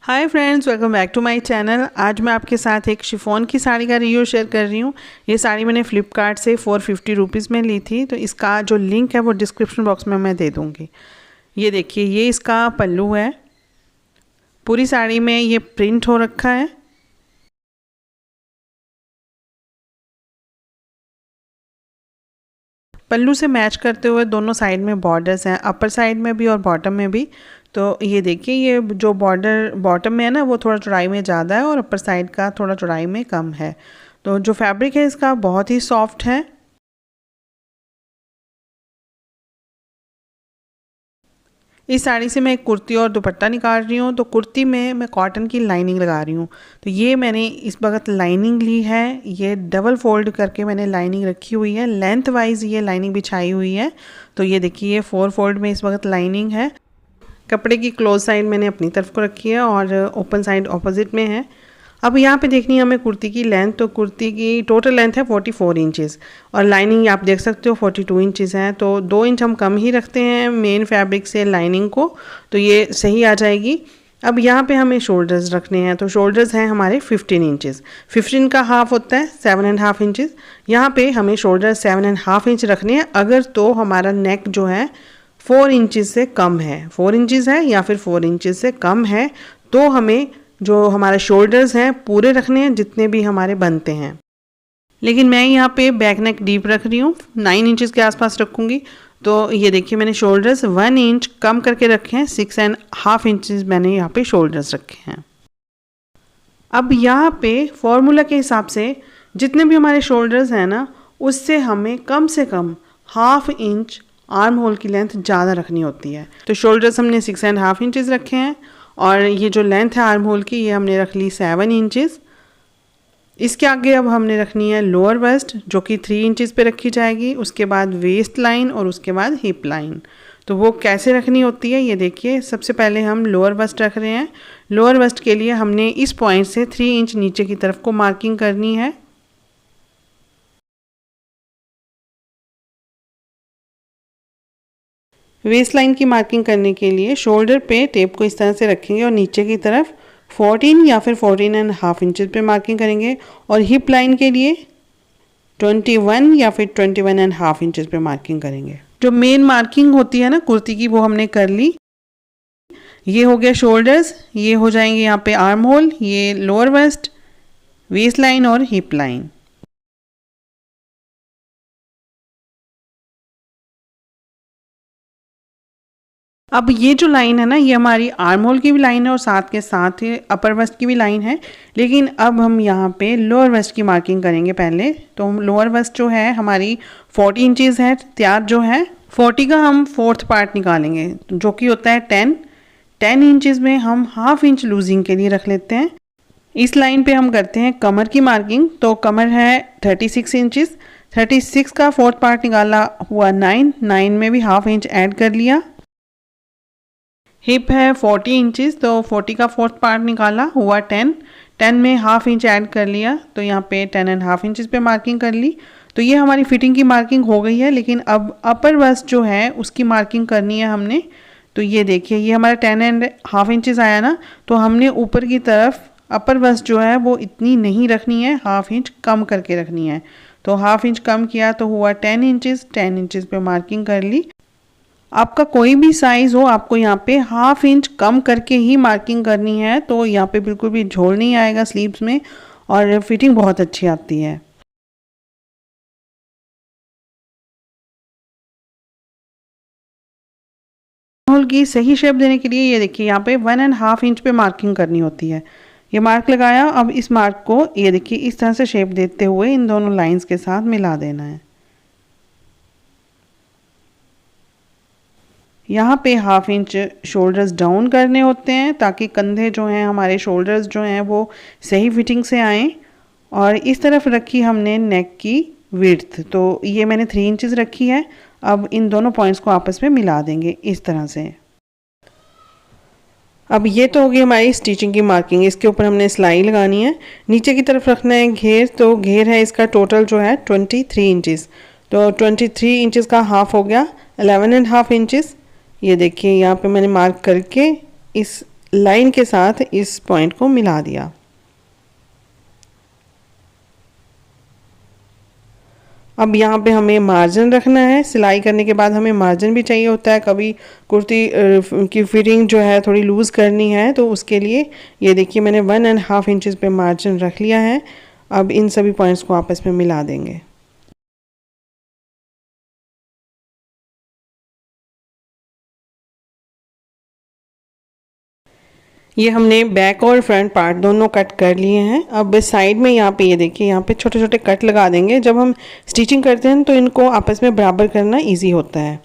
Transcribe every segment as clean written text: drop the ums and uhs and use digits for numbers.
Hi friends, welcome back to my channel. आज मैं आपके साथ एक शिफॉन की साड़ी का रिव्यू शेयर कर रही हूँ। ये साड़ी मैंने फ्लिपकार्ट से 450 रुपीज़ में ली थी, तो इसका जो लिंक है वो डिस्क्रिप्शन बॉक्स में मैं दे दूँगी। ये देखिए, ये इसका पल्लू है। पूरी साड़ी में ये प्रिंट हो रखा है। पल्लू से मैच करते हुए दोनों साइड में बॉर्डर्स हैं, अपर साइड में भी और बॉटम में भी। तो ये देखिए, ये जो बॉर्डर बॉटम में है ना, वो थोड़ा चौड़ाई में ज़्यादा है और अपर साइड का थोड़ा चौड़ाई में कम है। तो जो फैब्रिक है इसका बहुत ही सॉफ्ट है। इस साड़ी से मैं एक कुर्ती और दुपट्टा निकाल रही हूँ। तो कुर्ती में मैं कॉटन की लाइनिंग लगा रही हूँ। तो ये मैंने इस वक्त लाइनिंग ली है। ये डबल फोल्ड करके मैंने लाइनिंग रखी हुई है, लेंथ वाइज ये लाइनिंग बिछाई हुई है। तो ये देखिए, ये 4 फोल्ड में इस वक्त लाइनिंग है। कपड़े की क्लोज साइड मैंने अपनी तरफ को रखी है और ओपन साइड ऑपोजिट में है। अब यहाँ पे देखनी है हमें कुर्ती की लेंथ। तो कुर्ती की टोटल लेंथ है 44 इंचेस और लाइनिंग आप देख सकते हो 42 इंचेस है। तो 2 इंच हम कम ही रखते हैं मेन फैब्रिक से लाइनिंग को, तो ये सही आ जाएगी। अब यहाँ पे हमें शोल्डर्स रखने हैं। तो शोल्डर्स हैं हमारे 15 इंचेस। 15 का हाफ होता है 7.5 इंचेस। यहाँ पे हमें शोल्डर 7.5 इंच रखने हैं अगर तो हमारा नेक जो है 4 इंचेस से कम है, 4 इंचेस है या फिर 4 इंचेस से कम है, तो हमें जो हमारे शोल्डर्स हैं पूरे रखने हैं जितने भी हमारे बनते हैं। लेकिन मैं यहाँ पे बैक नेक डीप रख रही हूँ, 9 इंचेस के आसपास रखूँगी। तो ये देखिए, मैंने शोल्डर्स 1 इंच कम करके रखे हैं, 6.5 इंचेस मैंने यहाँ पे शोल्डर्स रखे हैं। अब यहाँ पे फॉर्मूला के हिसाब से जितने भी हमारे शोल्डर्स हैं ना, उससे हमें कम से कम ½ इंच आर्म होल की लेंथ ज़्यादा रखनी होती है। तो शोल्डर्स हमने 6.5 इंचेस रखे हैं और ये जो लेंथ है आर्म होल की, ये हमने रख ली 7 इंचेस। इसके आगे अब हमने रखनी है लोअर वेस्ट, जो कि 3 इंचेस पे रखी जाएगी। उसके बाद वेस्ट लाइन और उसके बाद हिप लाइन। तो वो कैसे रखनी होती है ये देखिए। सबसे पहले हम लोअर वेस्ट रख रहे हैं। लोअर वेस्ट के लिए हमने इस पॉइंट से 3 इंच नीचे की तरफ को मार्किंग करनी है। वेस्ट लाइन की मार्किंग करने के लिए शोल्डर पे टेप को इस तरह से रखेंगे और नीचे की तरफ 14 या फिर 14.5 इंचेस पे मार्किंग करेंगे। और हिप लाइन के लिए 21 या फिर 21.5 इंचेस पे मार्किंग करेंगे। जो मेन मार्किंग होती है ना कुर्ती की, वो हमने कर ली। ये हो गया शोल्डर्स, ये हो जाएंगे यहाँ पे आर्म होल, ये लोअर वेस्ट, वेस्ट लाइन और हिप लाइन। अब ये जो लाइन है ना, ये हमारी आर्म होल की भी लाइन है और साथ के साथ ही अपर वेस्ट की भी लाइन है। लेकिन अब हम यहाँ पे लोअर वेस्ट की मार्किंग करेंगे पहले। तो लोअर वेस्ट जो है हमारी 40 इंचेस है तैयार जो है। 40 का हम 4th पार्ट निकालेंगे जो कि होता है 10 इंचेस में हम ½ इंच लूजिंग के लिए रख लेते हैं। इस लाइन पे हम करते हैं कमर की मार्किंग। तो कमर है 36 इंचेस। 36 का 4th पार्ट निकाला हुआ 9 में भी ½ इंच ऐड कर लिया। हिप है 40 इंचेस, तो 40 का 4th पार्ट निकाला हुआ 10 में ½ इंच ऐड कर लिया। तो यहाँ पे 10.5 इंचेस पे मार्किंग कर ली। तो ये हमारी फिटिंग की मार्किंग हो गई है। लेकिन अब अपर वेस्ट जो है उसकी मार्किंग करनी है हमने। तो ये देखिए, ये हमारा 10.5 इंचेस आया ना, तो हमने ऊपर की तरफ अपर वेस्ट जो है वो इतनी नहीं रखनी है, ½ इंच कम करके रखनी है। तो ½ इंच कम किया तो हुआ 10 इंचेस पे मार्किंग कर ली। आपका कोई भी साइज़ हो, आपको यहाँ पे ½ इंच कम करके ही मार्किंग करनी है। तो यहाँ पे बिल्कुल भी झोल नहीं आएगा स्लीव्स में और फिटिंग बहुत अच्छी आती है। होल की सही शेप देने के लिए ये देखिए, यहाँ पे 1.5 इंच पे मार्किंग करनी होती है। ये मार्क लगाया। अब इस मार्क को ये देखिए इस तरह से शेप देते हुए इन दोनों लाइंस के साथ मिला देना है। यहाँ पे ½ इंच शोल्डर्स डाउन करने होते हैं ताकि कंधे जो हैं हमारे, शोल्डर्स जो हैं वो सही फिटिंग से आएँ। और इस तरफ रखी हमने नेक की विड्थ। तो ये मैंने 3 इंचेस रखी है। अब इन दोनों पॉइंट्स को आपस में मिला देंगे इस तरह से। अब ये तो हो गई हमारी स्टिचिंग की मार्किंग। इसके ऊपर हमने सिलाई लगानी है। नीचे की तरफ रखना है घेर। तो घेर है इसका टोटल जो है 23 इंचेस। तो 23 इंचेस का ½ हो गया 11.5 इंचेस। ये देखिए, यहाँ पे मैंने मार्क करके इस लाइन के साथ इस पॉइंट को मिला दिया। अब यहाँ पे हमें मार्जिन रखना है। सिलाई करने के बाद हमें मार्जिन भी चाहिए होता है, कभी कुर्ती की फिटिंग जो है थोड़ी लूज़ करनी है तो उसके लिए ये देखिए मैंने 1.5 इंचज़ पे मार्जिन रख लिया है। अब इन सभी पॉइंट्स को आपस में मिला देंगे। ये हमने बैक और फ्रंट पार्ट दोनों कट कर लिए हैं। अब साइड में यहाँ पे ये देखिए यहाँ पे छोटे छोटे कट लगा देंगे। जब हम स्टिचिंग करते हैं तो इनको आपस में बराबर करना इजी होता है।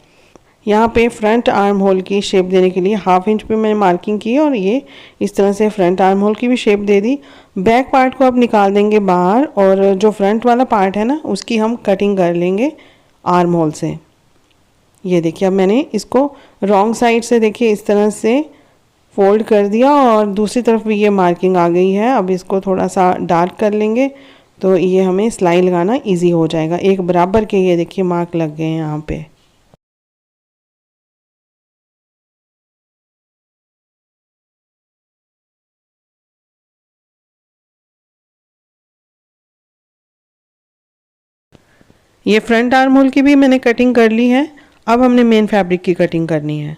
यहाँ पे फ्रंट आर्म होल की शेप देने के लिए 1/2 इंच पे मैंने मार्किंग की और ये इस तरह से फ्रंट आर्म होल की भी शेप दे दी। बैक पार्ट को अब निकाल देंगे बाहर और जो फ्रंट वाला पार्ट है ना उसकी हम कटिंग कर लेंगे आर्म होल से। ये देखिए अब मैंने इसको रॉन्ग साइड से देखिए इस तरह से फोल्ड कर दिया और दूसरी तरफ भी ये मार्किंग आ गई है। अब इसको थोड़ा सा डार्क कर लेंगे तो ये हमें सिलाई लगाना इजी हो जाएगा। एक बराबर के ये देखिए मार्क लग गए हैं यहाँ पे। ये फ्रंट आर्म होल की भी मैंने कटिंग कर ली है। अब हमने मेन फैब्रिक की कटिंग करनी है।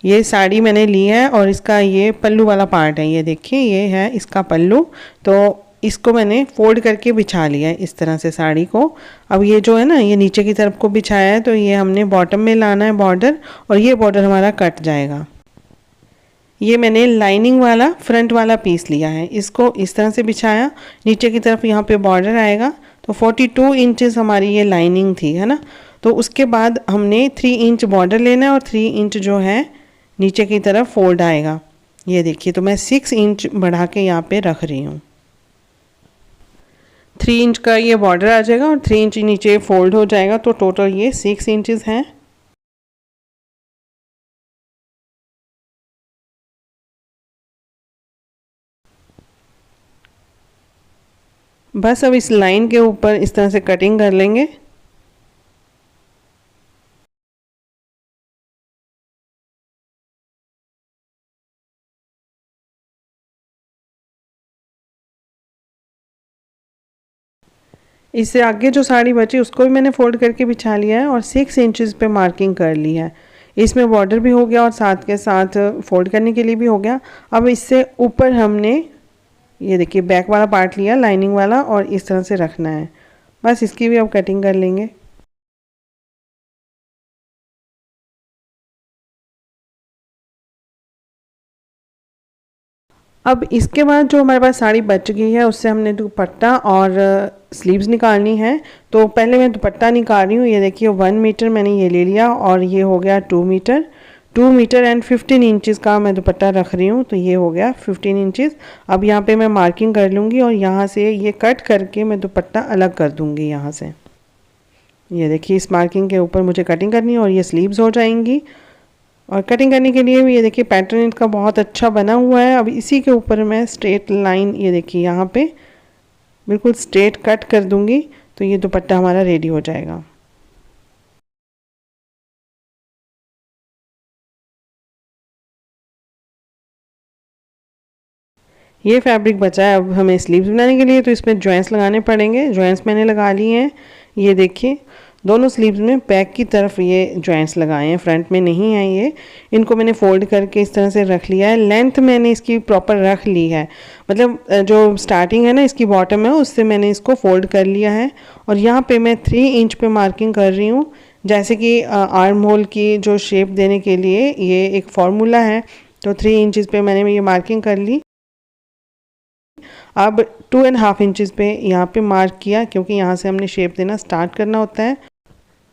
ये साड़ी मैंने ली है और इसका ये पल्लू वाला पार्ट है। ये देखिए ये है इसका पल्लू। तो इसको मैंने फोल्ड करके बिछा लिया है इस तरह से साड़ी को। अब ये जो है ना ये नीचे की तरफ को बिछाया है तो ये हमने बॉटम में लाना है बॉर्डर, और ये बॉर्डर हमारा कट जाएगा। ये मैंने लाइनिंग वाला फ्रंट वाला पीस लिया है, इसको इस तरह से बिछाया, नीचे की तरफ यहाँ पे बॉर्डर आएगा। तो 42 इंचेस हमारी ये लाइनिंग थी, है ना। तो उसके बाद हमने 3 इंच बॉर्डर लेना है और 3 इंच जो है नीचे की तरफ फोल्ड आएगा। ये देखिए तो मैं 6 इंच बढ़ा के यहाँ पे रख रही हूँ। 3 इंच का ये बॉर्डर आ जाएगा और 3 इंच नीचे फोल्ड हो जाएगा, तो टोटल ये 6 इंचेस हैं। बस अब इस लाइन के ऊपर इस तरह से कटिंग कर लेंगे। इससे आगे जो साड़ी बची उसको भी मैंने फोल्ड करके बिछा लिया है और 6 इंचेस पे मार्किंग कर ली है। इसमें बॉर्डर भी हो गया और साथ के साथ फोल्ड करने के लिए भी हो गया। अब इससे ऊपर हमने ये देखिए बैक वाला पार्ट लिया लाइनिंग वाला और इस तरह से रखना है। बस इसकी भी अब कटिंग कर लेंगे। अब इसके बाद जो हमारे पास साड़ी बच गई है उससे हमने दुपट्टा और स्लीव्स निकालनी है। तो पहले मैं दुपट्टा निकाल रही हूँ। ये देखिए 1 मीटर मैंने ये ले लिया और ये हो गया 2 मीटर। 2 मीटर एंड 15 इंचज़ का मैं दुपट्टा रख रही हूँ, तो ये हो गया 15 इंचज़। अब यहाँ पे मैं मार्किंग कर लूँगी और यहाँ से ये कट करके मैं दुपट्टा अलग कर दूँगी यहाँ से। ये देखिए इस मार्किंग के ऊपर मुझे कटिंग करनी है और ये स्लीव्स हो जाएंगी। और कटिंग करने के लिए भी ये देखिए पैटर्न इनका बहुत अच्छा बना हुआ है। अब इसी के ऊपर मैं स्ट्रेट लाइन ये देखिए यहाँ पे बिल्कुल स्ट्रेट कट कर दूंगी, तो ये दुपट्टा हमारा रेडी हो जाएगा। ये फैब्रिक बचा है अब हमें स्लीव्स बनाने के लिए, तो इसमें जॉइंट्स लगाने पड़ेंगे। जॉइंट्स मैंने लगा लिए हैं। ये देखिए दोनों स्लीव्स में बैक की तरफ ये जॉइंट्स लगाए हैं, फ्रंट में नहीं है ये। इनको मैंने फोल्ड करके इस तरह से रख लिया है। लेंथ मैंने इसकी प्रॉपर रख ली है, मतलब जो स्टार्टिंग है ना इसकी बॉटम है उससे मैंने इसको फोल्ड कर लिया है। और यहाँ पे मैं 3 इंच पे मार्किंग कर रही हूँ। जैसे कि आर्म होल की जो शेप देने के लिए ये एक फार्मूला है, तो 3 इंचज़ पे मैंने ये मार्किंग कर ली। अब 2.5 इंचज़ पे यहाँ पे मार्क किया, क्योंकि यहाँ से हमने शेप देना स्टार्ट करना होता है।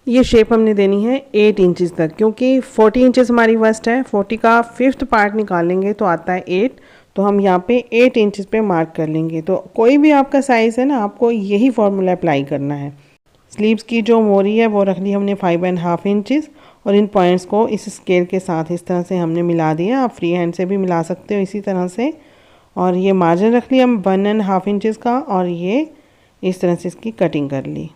ये शेप हमने देनी है 8 इंचज़ तक, क्योंकि 40 इंचज़ हमारी वस्ट है। 40 का 5th पार्ट निकालेंगे तो आता है 8, तो हम यहाँ पे 8 इंचज़ पे मार्क कर लेंगे। तो कोई भी आपका साइज़ है ना, आपको यही फार्मूला अप्लाई करना है। स्लीव्स की जो मोरी है वो रख ली हमने 5.5 इंचज़ और इन पॉइंट्स को इस स्केल के साथ इस तरह से हमने मिला दिया। आप फ्री हैंड से भी मिला सकते हो इसी तरह से। और ये मार्जिन रख लिया हम 1.5 इंचज़ का और ये इस तरह से इसकी कटिंग कर ली।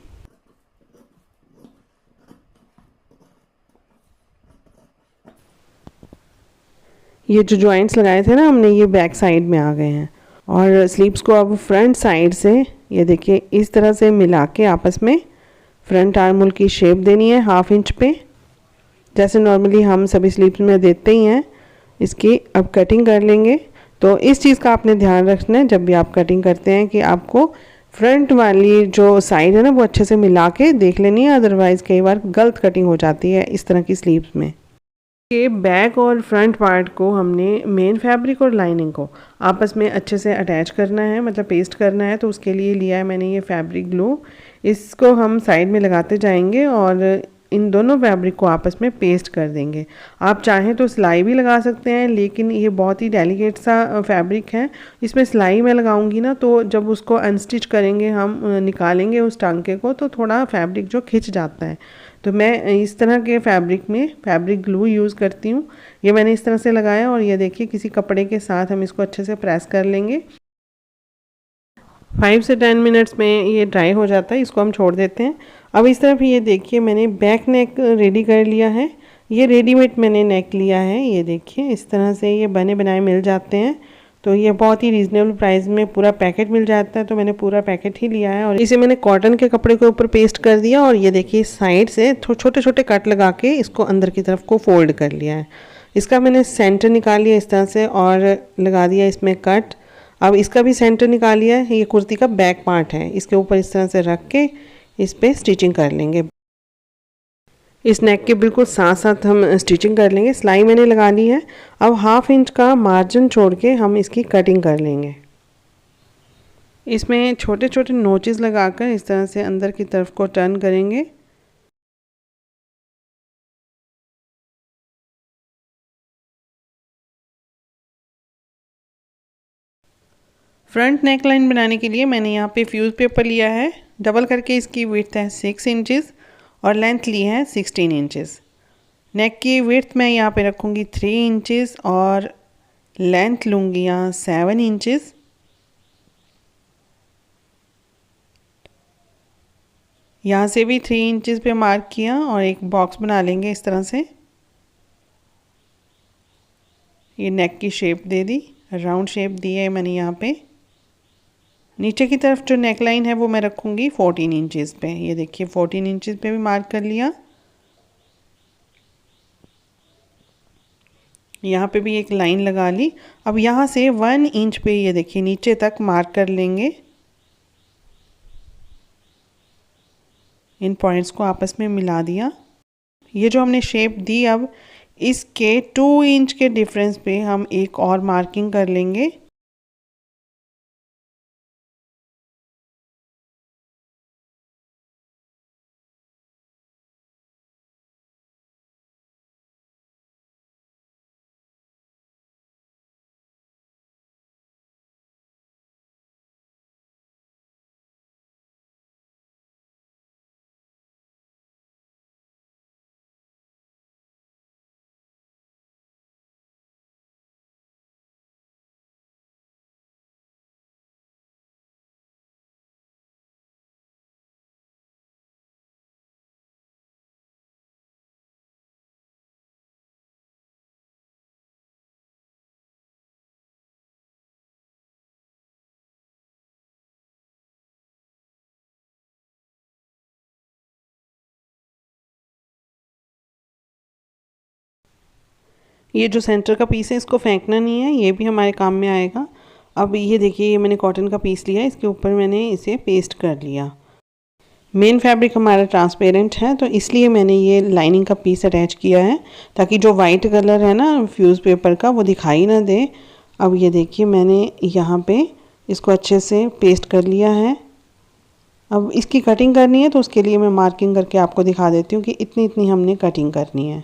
ये जो जॉइंट्स लगाए थे ना हमने, ये बैक साइड में आ गए हैं। और स्लीव्स को अब फ्रंट साइड से ये देखिए इस तरह से मिला के आपस में फ्रंट आर्म होल की शेप देनी है 1/2 इंच पे, जैसे नॉर्मली हम सभी स्लीव्स में देते ही हैं। इसकी अब कटिंग कर लेंगे। तो इस चीज़ का आपने ध्यान रखना है जब भी आप कटिंग करते हैं कि आपको फ्रंट वाली जो साइड है ना वो अच्छे से मिला के देख लेनी है, अदरवाइज़ कई बार गलत कटिंग हो जाती है इस तरह की स्लीव्स में। ये बैक और फ्रंट पार्ट को हमने मेन फैब्रिक और लाइनिंग को आपस में अच्छे से अटैच करना है, मतलब पेस्ट करना है। तो उसके लिए लिया है मैंने ये फैब्रिक ग्लू। इसको हम साइड में लगाते जाएंगे और इन दोनों फैब्रिक को आपस में पेस्ट कर देंगे। आप चाहें तो सिलाई भी लगा सकते हैं, लेकिन ये बहुत ही डेलिकेट सा फैब्रिक है। इसमें सिलाई मैं लगाऊंगी ना तो जब उसको अनस्टिच करेंगे हम निकालेंगे उस टांके को तो थोड़ा फैब्रिक जो खिंच जाता है। तो मैं इस तरह के फैब्रिक में फैब्रिक ग्लू यूज़ करती हूँ। ये मैंने इस तरह से लगाया और ये देखिए किसी कपड़े के साथ हम इसको अच्छे से प्रेस कर लेंगे। 5 से 10 मिनट्स में ये ड्राई हो जाता है, इसको हम छोड़ देते हैं। अब इस तरफ ये देखिए मैंने बैक नेक रेडी कर लिया है। ये रेडीमेड मैंने नेक लिया है, ये देखिए इस तरह से ये बने बनाए मिल जाते हैं। तो ये बहुत ही रीज़नेबल प्राइस में पूरा पैकेट मिल जाता है, तो मैंने पूरा पैकेट ही लिया है। और इसे मैंने कॉटन के कपड़े के ऊपर पेस्ट कर दिया और ये देखिए साइड से छोटे छोटे कट लगा के इसको अंदर की तरफ को फोल्ड कर लिया है। इसका मैंने सेंटर निकाल लिया इस तरह से और लगा दिया इसमें कट। अब इसका भी सेंटर निकालिए। ये कुर्ती का बैक पार्ट है, इसके ऊपर इस तरह से रख के इस पर स्टिचिंग कर लेंगे। इस नेक के बिल्कुल साथ साथ हम स्टिचिंग कर लेंगे। सिलाई मैंने लगा ली है। अब 1/2 इंच का मार्जिन छोड़ के हम इसकी कटिंग कर लेंगे। इसमें छोटे छोटे नोचेस लगाकर इस तरह से अंदर की तरफ को टर्न करेंगे। फ्रंट नेक लाइन बनाने के लिए मैंने यहाँ पे फ्यूज़ पेपर लिया है, डबल करके इसकी विड्थ है 6 इंचेस और लेंथ ली है 16 इंचेस। नेक की विड्थ मैं यहाँ पे रखूँगी 3 इंचेस और लेंथ लूँगी यहाँ 7 इंचेस। यहाँ से भी 3 इंचेस पे मार्क किया और एक बॉक्स बना लेंगे इस तरह से। ये नेक की शेप दे दी, राउंड शेप दी है मैंने यहाँ पे। नीचे की तरफ जो नेक लाइन है वो मैं रखूँगी 14 इंचेस पे। ये देखिए 14 इंचेस पे भी मार्क कर लिया। यहाँ पे भी एक लाइन लगा ली। अब यहाँ से 1 इंच पे ये देखिए नीचे तक मार्क कर लेंगे। इन पॉइंट्स को आपस में मिला दिया। ये जो हमने शेप दी, अब इसके 2 इंच के डिफरेंस पे हम एक और मार्किंग कर लेंगे। ये जो सेंटर का पीस है इसको फेंकना नहीं है, ये भी हमारे काम में आएगा। अब ये देखिए ये मैंने कॉटन का पीस लिया, इसके ऊपर मैंने इसे पेस्ट कर लिया। मेन फैब्रिक हमारा ट्रांसपेरेंट है तो इसलिए मैंने ये लाइनिंग का पीस अटैच किया है, ताकि जो वाइट कलर है ना फ्यूज़ पेपर का वो दिखाई ना दे। अब ये देखिए मैंने यहाँ पे इसको अच्छे से पेस्ट कर लिया है। अब इसकी कटिंग करनी है तो उसके लिए मैं मार्किंग करके आपको दिखा देती हूँ कि इतनी इतनी हमने कटिंग करनी है।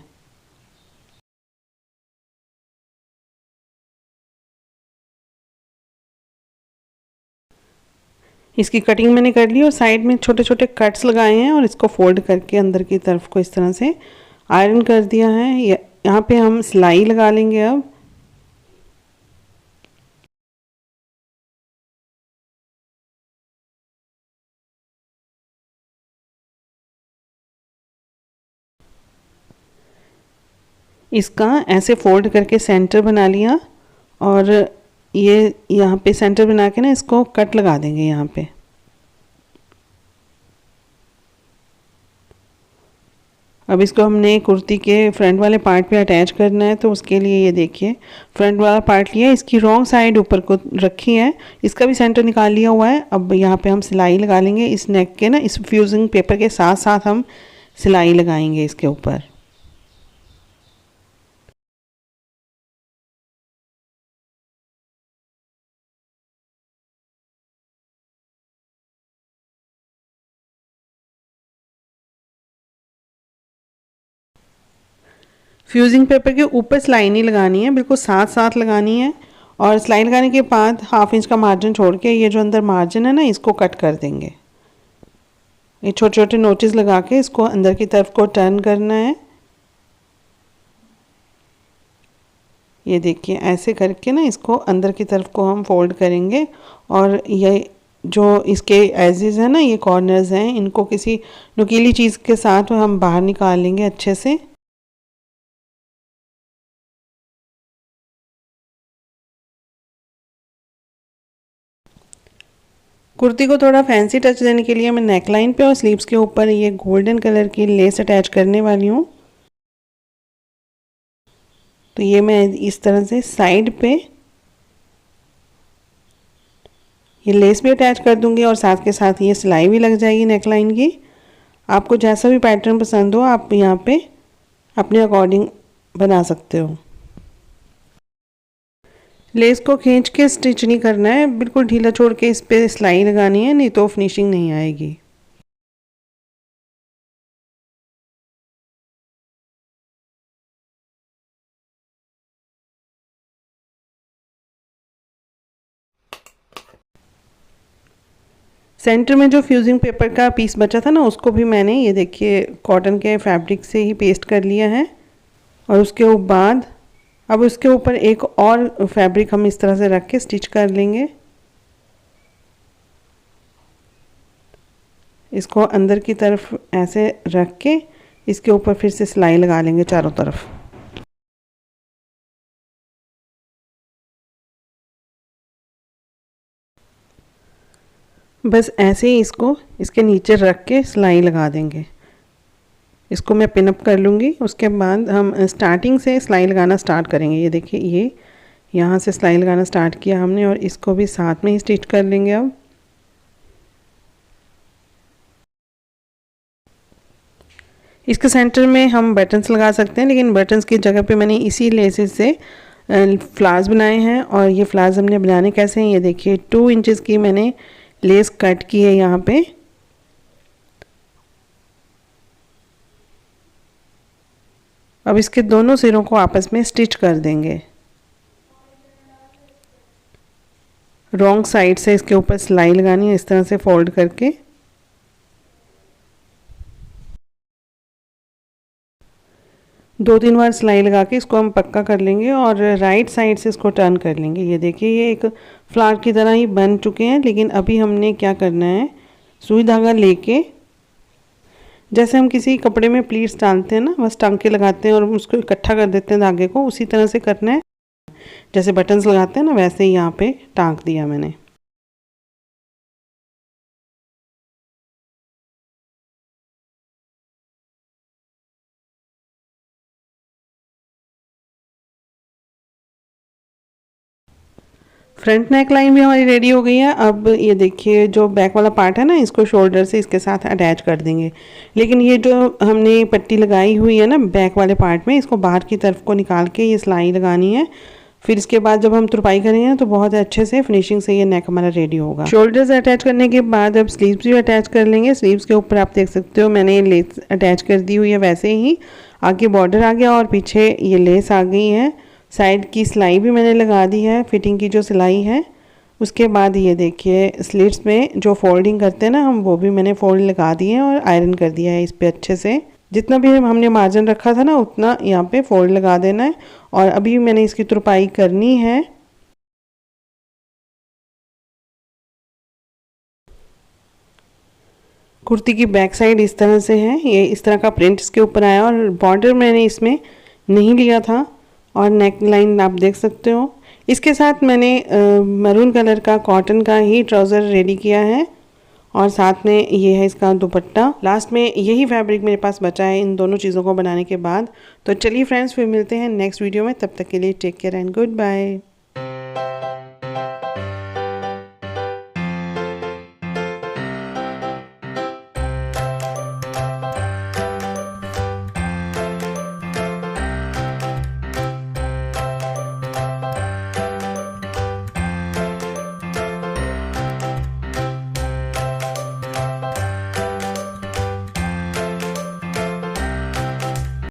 इसकी कटिंग मैंने कर ली और साइड में छोटे छोटे कट्स लगाए हैं और इसको फोल्ड करके अंदर की तरफ को इस तरह से आयरन कर दिया है। यहाँ पे हम सिलाई लगा लेंगे। अब इसका ऐसे फोल्ड करके सेंटर बना लिया और ये यहाँ पे सेंटर बना के ना इसको कट लगा देंगे यहाँ पे। अब इसको हमने कुर्ती के फ्रंट वाले पार्ट पे अटैच करना है, तो उसके लिए ये देखिए फ्रंट वाला पार्ट लिया, इसकी रॉन्ग साइड ऊपर को रखी है, इसका भी सेंटर निकाल लिया हुआ है। अब यहाँ पे हम सिलाई लगा लेंगे इस नेक के ना, इस फ्यूजिंग पेपर के साथ साथ हम सिलाई लगाएंगे इसके ऊपर। फ्यूजिंग पेपर के ऊपर सिलाई नहीं लगानी है, बिल्कुल साथ साथ लगानी है। और सिलाई लगाने के बाद 1/2 इंच का मार्जिन छोड़ के ये जो अंदर मार्जिन है ना, इसको कट कर देंगे। ये छोटे छोटे नोटिस लगा के इसको अंदर की तरफ को टर्न करना है। ये देखिए ऐसे करके ना इसको अंदर की तरफ को हम फोल्ड करेंगे और ये जो इसके एजेस हैं ना, ये कॉर्नर्स हैं, इनको किसी नुकीली चीज़ के साथ हम बाहर निकाल लेंगे अच्छे से। कुर्ती को थोड़ा फैंसी टच देने के लिए मैं नेकलाइन पे और स्लीव्स के ऊपर ये गोल्डन कलर की लेस अटैच करने वाली हूँ। तो ये मैं इस तरह से साइड पे ये लेस भी अटैच कर दूंगी और साथ के साथ ये सिलाई भी लग जाएगी नेकलाइन की। आपको जैसा भी पैटर्न पसंद हो आप यहाँ पे अपने अकॉर्डिंग बना सकते हो। लेस को खींच के स्टिच नहीं करना है, बिल्कुल ढीला छोड़ के इस पे सिलाई लगानी है, नहीं तो फिनिशिंग नहीं आएगी। सेंटर में जो फ्यूजिंग पेपर का पीस बचा था ना, उसको भी मैंने ये देखिए कॉटन के फैब्रिक से ही पेस्ट कर लिया है। और उसके बाद अब उसके ऊपर एक और फैब्रिक हम इस तरह से रख के स्टिच कर लेंगे। इसको अंदर की तरफ ऐसे रख के इसके ऊपर फिर से सिलाई लगा लेंगे चारों तरफ। बस ऐसे ही इसको इसके नीचे रख के सिलाई लगा देंगे। इसको मैं पिनअप कर लूँगी, उसके बाद हम स्टार्टिंग से सिलाई लगाना स्टार्ट करेंगे। ये देखिए ये यहाँ से सिलाई लगाना स्टार्ट किया हमने और इसको भी साथ में ही स्टिच कर लेंगे। अब इसके सेंटर में हम बटन्स लगा सकते हैं, लेकिन बटन्स की जगह पे मैंने इसी लेसेस से फ्लावर्स बनाए हैं। और ये फ्लावर्स हमने बनाने कैसे हैं, ये देखिए 2 इंचेस की मैंने लेस कट की है यहाँ पे। अब इसके दोनों सिरों को आपस में स्टिच कर देंगे। रॉन्ग साइड से इसके ऊपर सिलाई लगानी है इस तरह से फोल्ड करके। दो तीन बार सिलाई लगा के इसको हम पक्का कर लेंगे और राइट साइड से इसको टर्न कर लेंगे। ये देखिए ये एक फ्लावर की तरह ही बन चुके हैं, लेकिन अभी हमने क्या करना है, सुई धागा लेके जैसे हम किसी कपड़े में प्लीट्स डालते हैं ना, बस टांके लगाते हैं और उसको इकट्ठा कर देते हैं धागे को, उसी तरह से करना है। जैसे बटन्स लगाते हैं ना, वैसे ही यहाँ पे टांक दिया मैंने। फ्रंट नेक लाइन भी हमारी रेडी हो गई है। अब ये देखिए जो बैक वाला पार्ट है ना, इसको शोल्डर से इसके साथ अटैच कर देंगे। लेकिन ये जो हमने पट्टी लगाई हुई है ना बैक वाले पार्ट में, इसको बाहर की तरफ को निकाल के ये सिलाई लगानी है। फिर इसके बाद जब हम तुरपाई करेंगे तो बहुत अच्छे से फिनिशिंग से ये नेक हमारा रेडी होगा। शोल्डर्स अटैच करने के बाद अब स्लीव्स भी अटैच कर लेंगे। स्लीव्स के ऊपर आप देख सकते हो मैंने लेस अटैच कर दी हुई है, वैसे ही आगे बॉर्डर आ गया और पीछे ये लेस आ गई है। साइड की सिलाई भी मैंने लगा दी है, फिटिंग की जो सिलाई है। उसके बाद ये देखिए स्लिट्स में जो फोल्डिंग करते हैं ना हम, वो भी मैंने फोल्ड लगा दिए हैं और आयरन कर दिया है इस पे अच्छे से। जितना भी हमने मार्जिन रखा था ना उतना यहाँ पे फोल्ड लगा देना है। और अभी मैंने इसकी तुरपाई करनी है। कुर्ती की बैक साइड इस तरह से है, ये इस तरह का प्रिंट इसके ऊपर आया और बॉर्डर मैंने इसमें नहीं लिया था और नेक लाइन आप देख सकते हो। इसके साथ मैंने मरून कलर का कॉटन का ही ट्राउज़र रेडी किया है और साथ में ये है इसका दुपट्टा। लास्ट में यही फैब्रिक मेरे पास बचा है इन दोनों चीज़ों को बनाने के बाद। तो चलिए फ्रेंड्स, फिर मिलते हैं नेक्स्ट वीडियो में। तब तक के लिए take care and good bye.